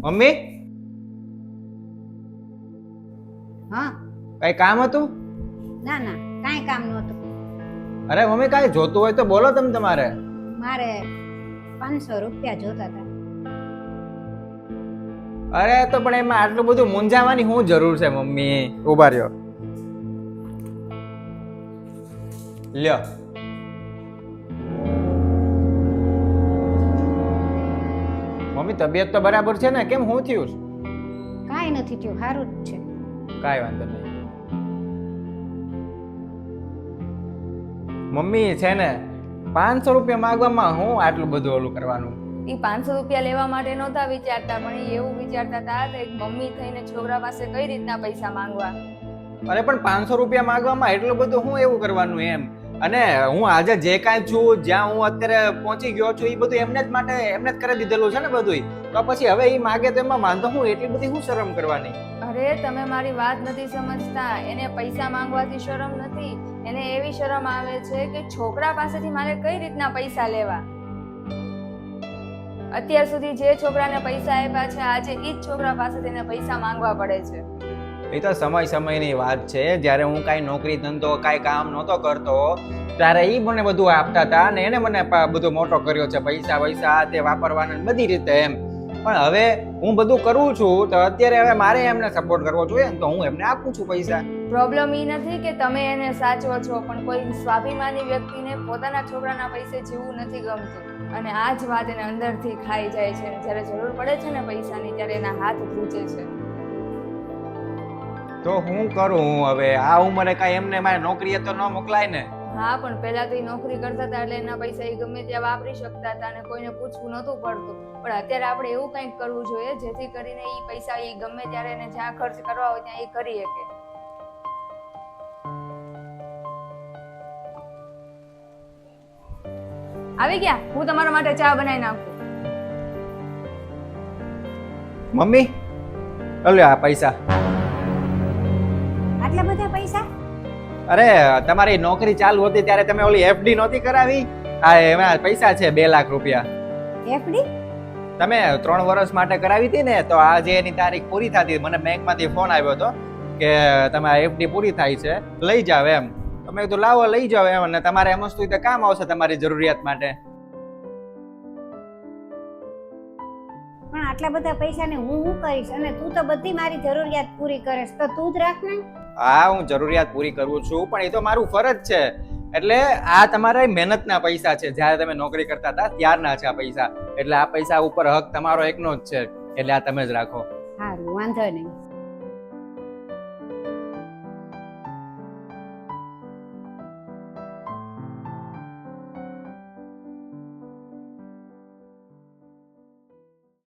Mummy હા. કઈ કામ હતું? ના ના, કાંઈ કામ નહોતું. અરે મમ્મી કાંઈ જોતું હોય તો બોલો તમે તમારે. મારે 500 રૂપિયા જોતા હતા. અરે તો પણ એમાં આટલું બધું મૂંઝાવાની શું જરૂર છે મમ્મી? ઉભા રહ્યો, લ્યો. મમ્મી તબિયત તો બરાબર છે ને? કેમ શું થયું? કાંઈ નથી થયું, સારું જ છે. કાંઈ વાંધો નહીં મમ્મી. છે ને 500 રૂપિયા માંગવામાં હું આટલું બધું ઓલું કરવાનું? એ 500 રૂપિયા લેવા માટે નહોતા વિચારતા, પણ એ એવું વિચારતા હતા કે મમ્મી થઈને છોકરા પાસે કઈ રીતના પૈસા માંગવા. અરે પણ 500 રૂપિયા માંગવામાં એટલું બધું હું એવું કરવાનું એમ? અને હું આજે જે કાંઈ છું, જ્યાં હું અત્યારે પહોંચી ગયો છું, એ બધું એમને જ માટે એમને જ કરી દીધેલું છે ને બધું. તો પછી હવે એ માગે તો એમાં વાંધો હું? એટલી બધી શું શરમ કરવાની? અરે તમે મારી વાત નથી સમજતા. એને પૈસા માંગવાથી શરમ નથી, એને એવી શરમ આવે છે કે છોકરા પાસેથી મારે કઈ રીતના પૈસા લેવા. અત્યાર સુધી જે છોકરાને પૈસા આપ્યા છે, આજે ઈ જ છોકરા પાસેથી એને પૈસા માંગવા પડે છે. એ તો સમયની વાત છે. જ્યારે હું કાંઈ નોકરી ધંધો કાંઈ કામ નહોતો કરતો ત્યારે એ મને બધું આપતા હતા અને એને મને બધું મોટો કર્યો છે. પૈસા તે વાપરવાના બધી રીતે એમ. પણ હવે હું બધું કરું છું તો અત્યારે હવે મારે એમને સપોર્ટ કરવો જોઈએ ને, તો હું એમને આપું છું પૈસા. પ્રોબ્લેમ એ નથી કે તમે એને સાચવો છો, પણ કોઈ સ્વાભિમાની વ્યક્તિને પોતાના છોકરાના પૈસે જીવવું નથી ગમતું. અને આ જ વાત એને અંદરથી ખાઈ જાય છે. જ્યારે જરૂર પડે છે ને પૈસાની, ત્યારે એના હાથ ધ્રુજે છે. તો હું કરું હવે? આ ઉંમરે કાંઈ એમને મારે નોકરીએ તો ન મોકલાય ને. હા, પણ પહેલા તો એ નોકરી કરતા હતા એટલે એના પૈસા એ ગમે ત્યાં વાપરી શકતા હતા અને કોઈને પૂછવું નહોતું પડતું. પણ અત્યારે આપણે એવું કંઈક કરવું જોઈએ જેથી કરીને એ પૈસા એ ગમે ત્યારે એને જ્યાં ખર્ચ કરવા હોય ત્યાં એ કરી શકે. આવી ગયા? હું તમારા માટે ચા બનાવી નાખું. મમ્મી લ્યો આ પૈસા. આટલા બધા પૈસા? અરે તમારી નોકરી ચાલુ હતી ત્યારે તમે ઓલી એફડી નહોતી કરાવી? આ એમાં પૈસા છે 2 લાખ રૂપિયા. એફડી? તમે 3 વર્ષ માટે કરાવી હતી ને, તો આજે એની તારીખ પૂરી થતી. મને બેંકમાંથી ફોન આવ્યો હતો કે તમારી એફડી પૂરી થાય છે, લઈ જાવ એમ. તમે કીધું લાવો લઈ જાવ એમ, અને તમારે એમ વસ્તુ કામ આવશે તમારી જરૂરિયાત માટે. પણ આટલા બધા પૈસાને હું શું કરીશ? અને તું તો બધી મારી જરૂરિયાત પૂરી કરીશ, તો તું જ રાખ ને. હા, હું જરૂરિયાત પૂરી કરું છું, પણ એ તો મારું ફરજ છે. એટલે આ તમારા મહેનતના પૈસા છે. જ્યારે તમે નોકરી કરતા હતા ત્યારના છે આ પૈસા. એટલે આ પૈસા ઉપર હક તમારો એકનો જ છે. એટલે આ તમે જ રાખો. સારું, વાંધો નહીં.